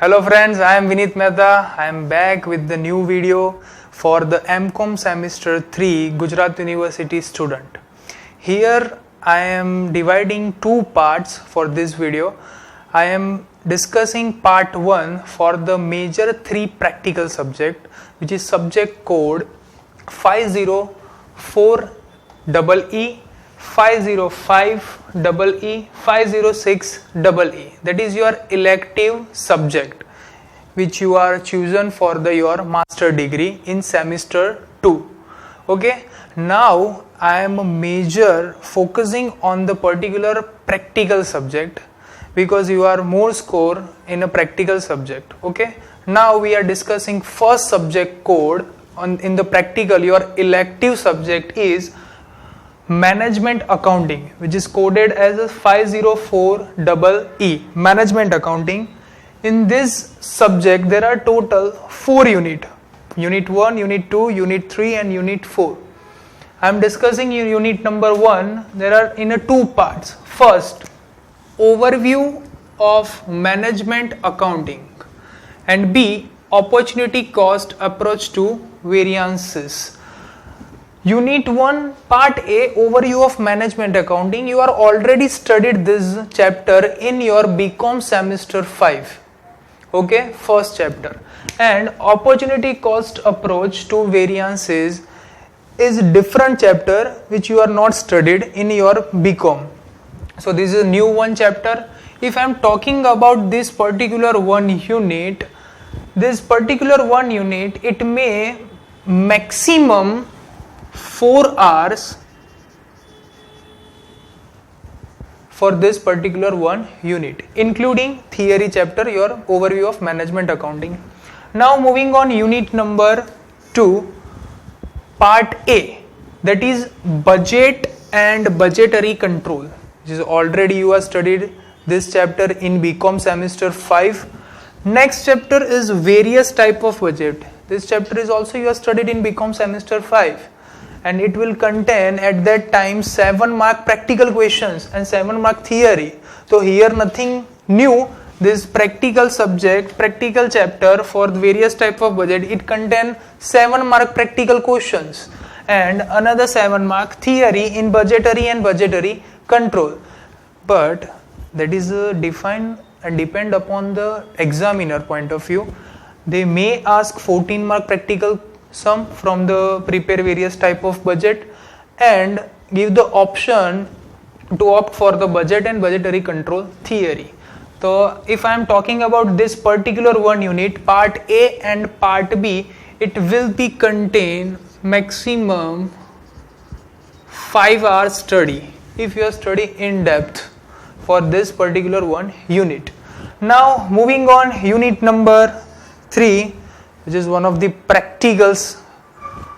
Hello friends, I am Vineet Mehta. I am back with the new video for the MCOM Semester 3 Gujarat University student. Here I am dividing two parts for this video. I am discussing part 1 for the major 3 practical subject, which is subject code 504EE, 505EE, 506EE. That is your elective subject which you are chosen for your master degree in semester 2. Okay, now I am major focusing on the particular practical subject because you are more score in a practical subject. Okay, now we are discussing first subject code in the practical. Your elective subject is management accounting, which is coded as 504EE, management accounting. In this subject there are total 4 unit 1, unit 2, unit 3 and unit 4. I am discussing unit number 1. There are in 2 parts. First, overview of management accounting, and B, opportunity cost approach to variances. Unit 1, part A, overview of management accounting. You are already studied this chapter in your BCom semester 5. Okay, first chapter. And opportunity cost approach to variances is different chapter which you are not studied in your BCom. So this is a new one chapter. If I am talking about this particular one unit, it may maximum 4 hours for this particular one unit, including theory chapter, your overview of management accounting. Now moving on, unit number 2, part A, that is budget and budgetary control, which is already you have studied this chapter in BCom semester 5. Next chapter is various type of budget. This chapter is also you have studied in BCom semester 5. And it will contain at that time 7 mark practical questions and 7 mark theory. So here nothing new. This practical subject, practical chapter for various type of budget, it contain 7 mark practical questions and another 7 mark theory in budgetary and budgetary control. But that is defined and depend upon the examiner point of view. They may ask 14 mark practical sum from the prepare various type of budget and give the option to opt for the budget and budgetary control theory. So if I am talking about this particular one unit, part A and part B, it will be contain maximum 5 hours study if you are study in depth for this particular one unit. Now moving on, unit number 3, which is one of the practicals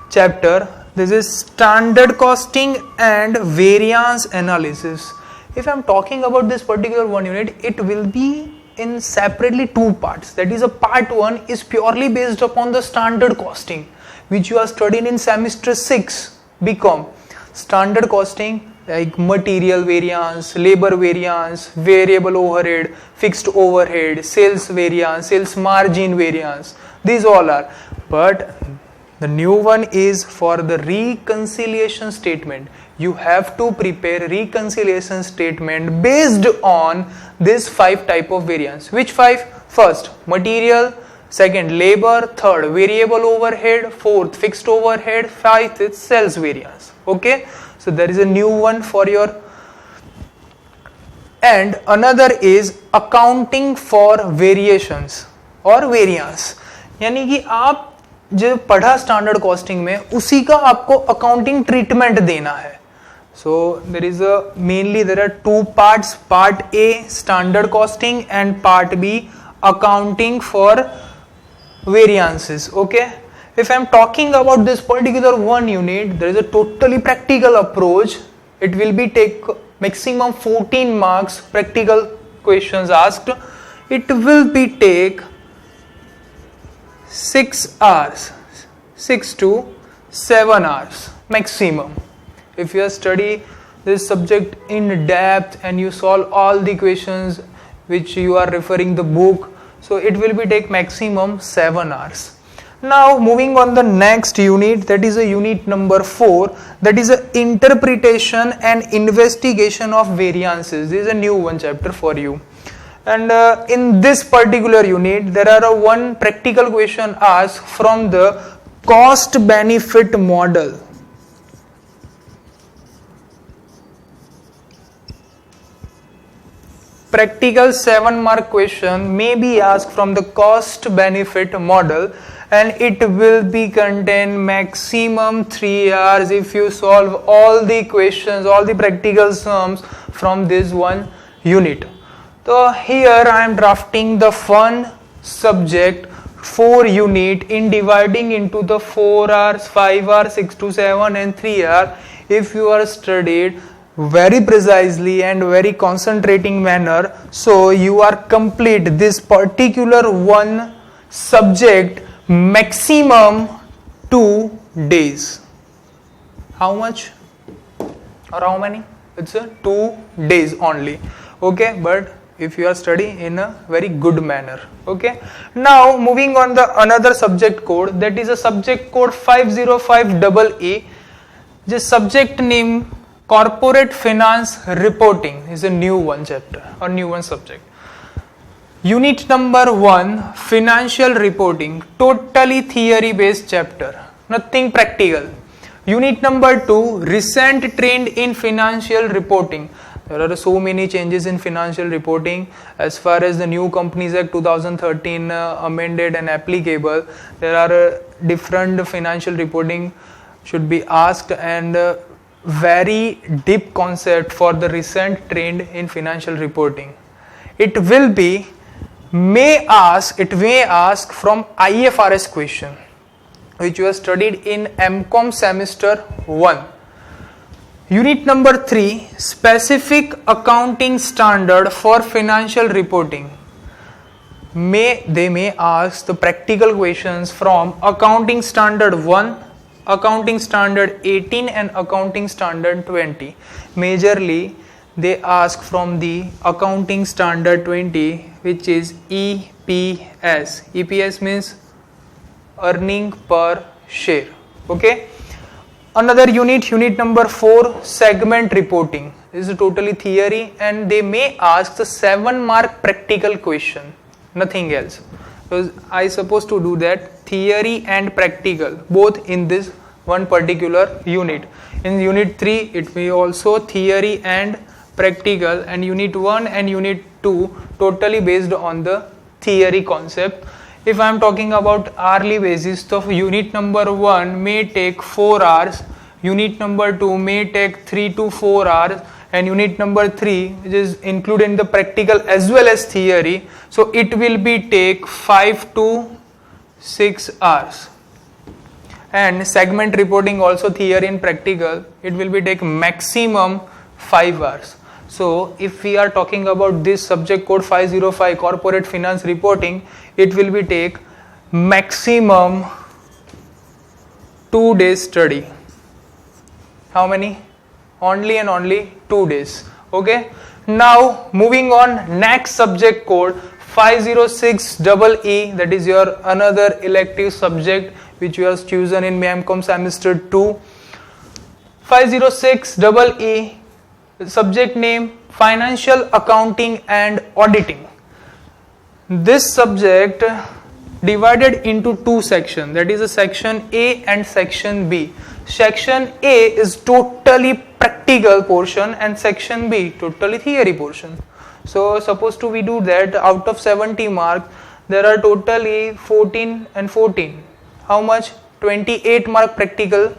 chapter. This is standard costing and variance analysis. If I am talking about this particular one unit, it will be in separately 2 parts. That is, a part 1 is purely based upon the standard costing, which you are studying in semester 6 BCom. Standard costing like material variance, labor variance, variable overhead, fixed overhead, sales variance, sales margin variance. These all are. But the new one is for the reconciliation statement. You have to prepare reconciliation statement based on this 5 type of variance. Which 5? First, material. Second, labor. Third, variable overhead. Fourth, fixed overhead. 5th is sales variance. Okay. So there is a new one for your. And another is accounting for variations or variance. यानी कि आप जो पढ़ा standard costing में उसी का आपको accounting treatment देना है. So there is mainly there are 2 parts, part A standard costing and part B accounting for variances. Okay, if I am talking about this particular one unit, there is a totally practical approach. It will be take maximum 14 marks practical questions asked. It will be take 6 hours, 6 to 7 hours maximum. If you study this subject in depth and you solve all the questions which you are referring the book, So it will be take maximum 7 hours. Now moving on the next unit, that is a unit number 4, that is a interpretation and investigation of variances. This is a new one chapter for you. And in this particular unit there are one practical question asked from the cost benefit model. Practical 7 mark question may be asked from the cost benefit model, and it will be contain maximum 3 hours if you solve all the questions, all the practical sums from this one unit. So here I am drafting the fun subject 4 unit in dividing into the 4 hours, 5 hours, 6 to 7 and 3 hours. If you are studied very precisely and very concentrating manner, so you are complete this particular one subject maximum 2 days. How much or how many? It's a 2 days only. Okay, but if you are studying in a very good manner. Okay, now moving on the another subject code, that is a subject code 505EE. This subject name corporate finance reporting is a new one chapter or new one subject. Unit number 1, financial reporting, totally theory based chapter, nothing practical. Unit number 2, recent trend in financial reporting. There are so many changes in financial reporting as far as the new Companies Act 2013 amended and applicable. There are different financial reporting should be asked, and very deep concept for the recent trend in financial reporting. It may ask from IFRS question, which you have studied in MCOM semester 1. Unit number 3, specific accounting standard for financial reporting. They may ask the practical questions from accounting standard 1, accounting standard 18 and accounting standard 20. Majorly they ask from the accounting standard 20, which is EPS. EPS means earning per share. Okay. Another unit number 4, segment reporting. This is totally theory, and they may ask the 7 mark practical question, nothing else. So I supposed to do that theory and practical both in this one particular unit. In unit 3 it may also theory and practical, and unit 1 and unit 2 totally based on the theory concept. If I am talking about hourly basis, so unit number 1 may take 4 hours, unit number 2 may take 3 to 4 hours, and unit number 3, which is included in the practical as well as theory, so it will be take 5 to 6 hours. And segment reporting also theory and practical, it will be take maximum 5 hours. So if we are talking about this subject code 505 corporate finance reporting, it will be take maximum 2 days study. How many? Only and only 2 days. Okay. Now moving on, next subject code 506EE, that is your another elective subject which you have chosen in MCOM semester 2. 506EE, subject name financial accounting and auditing. This subject divided into 2 sections, that is a section A and section B. Section A is totally practical portion and section B totally theory portion. So supposed to we do that, out of 70 marks there are totally 14 and 14. How much? 28 mark practical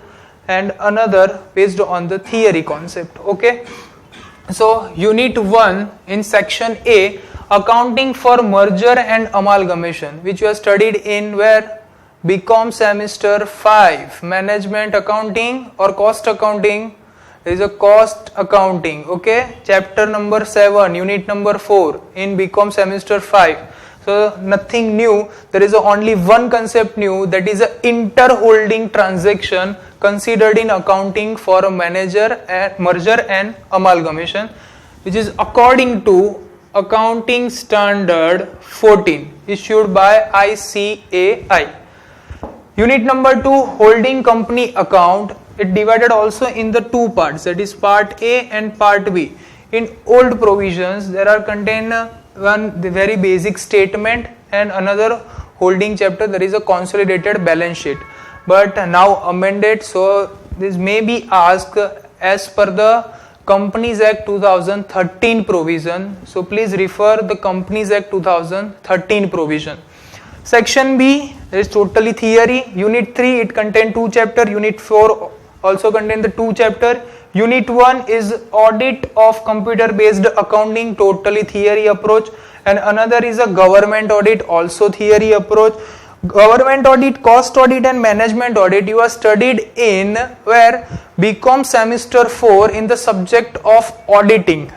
and another based on the theory concept. Okay. So unit 1 in section A, accounting for merger and amalgamation, which you have studied in where? BCom semester 5, management accounting or cost accounting. There is a cost accounting. Okay, chapter number 7, unit number 4 in BCom semester 5. So nothing new. There is only one concept new, that is a interholding transaction considered in accounting for a merger and amalgamation, which is according to accounting standard 14. issued by ICAI. Unit number 2, holding company account. It divided also in the two parts, that is part A and part B. In old provisions there are contained one the very basic statement and another holding chapter, there is a consolidated balance sheet, but now amended, so this may be asked as per the Companies Act 2013 provision. So please refer the Companies Act 2013 provision. Section B is totally theory. Unit 3, it contains 2 chapters. Unit 4 also contains the 2 chapters. Unit 1 is audit of computer based accounting, totally theory approach, and another is a government audit, also theory approach. Government audit, cost audit and management audit you are studied in where BCom semester 4 in the subject of auditing,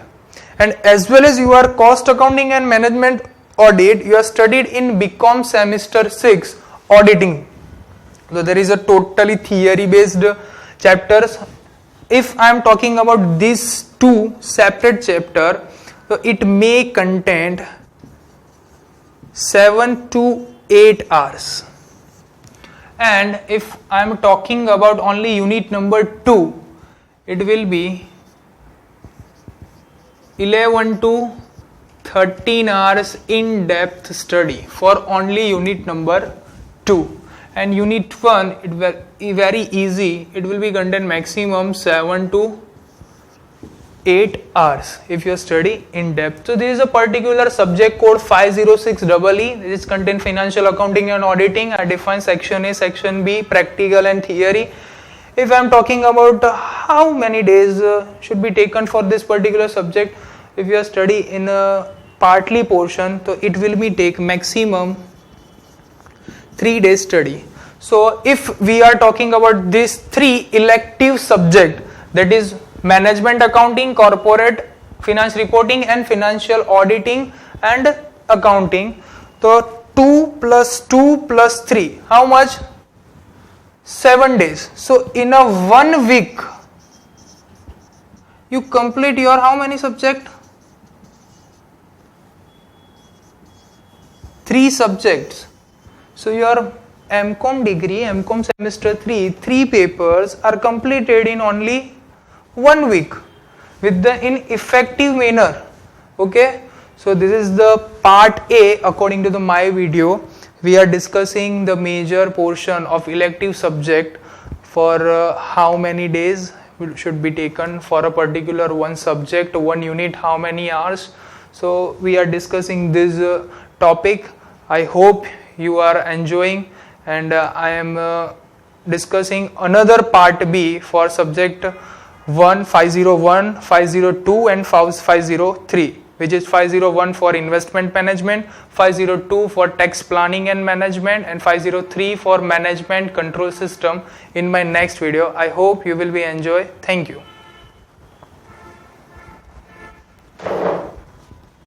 and as well as your cost accounting and management audit you are studied in BCom semester 6 auditing. So there is a totally theory based chapters. If I am talking about these two separate chapter, so it may contain 7 to 8 hours, and if I am talking about only unit number 2, it will be 11 to 13 hours in-depth study for only unit number 2. And unit 1, it will be very easy, it will be contain maximum 7 to 8 hours if you study in depth. So this is a particular subject code 506EE. This contain financial accounting and auditing. I define section A, section B, practical and theory. If I am talking about how many days should be taken for this particular subject, if you study in a partly portion, so it will be take maximum 3 days study. So if we are talking about these 3 elective subject, that is management accounting, corporate finance reporting and financial auditing and accounting, so 2 plus 2 plus 3, how much? 7 days. So in a 1 week you complete your how many subject? 3 subjects. So your MCom degree, MCom semester 3 papers are completed in only 1 week with the in effective manner. Okay, so this is the part A. According to my video, we are discussing the major portion of elective subject for how many days should be taken for a particular one subject, one unit, how many hours. So we are discussing this topic. I hope you are enjoying, and I am discussing another part B for subject 1, 501, 502 and 503, which is 501 for investment management, 502 for tax planning and management, and 503 for management control system in my next video. I hope you will be enjoy. Thank you.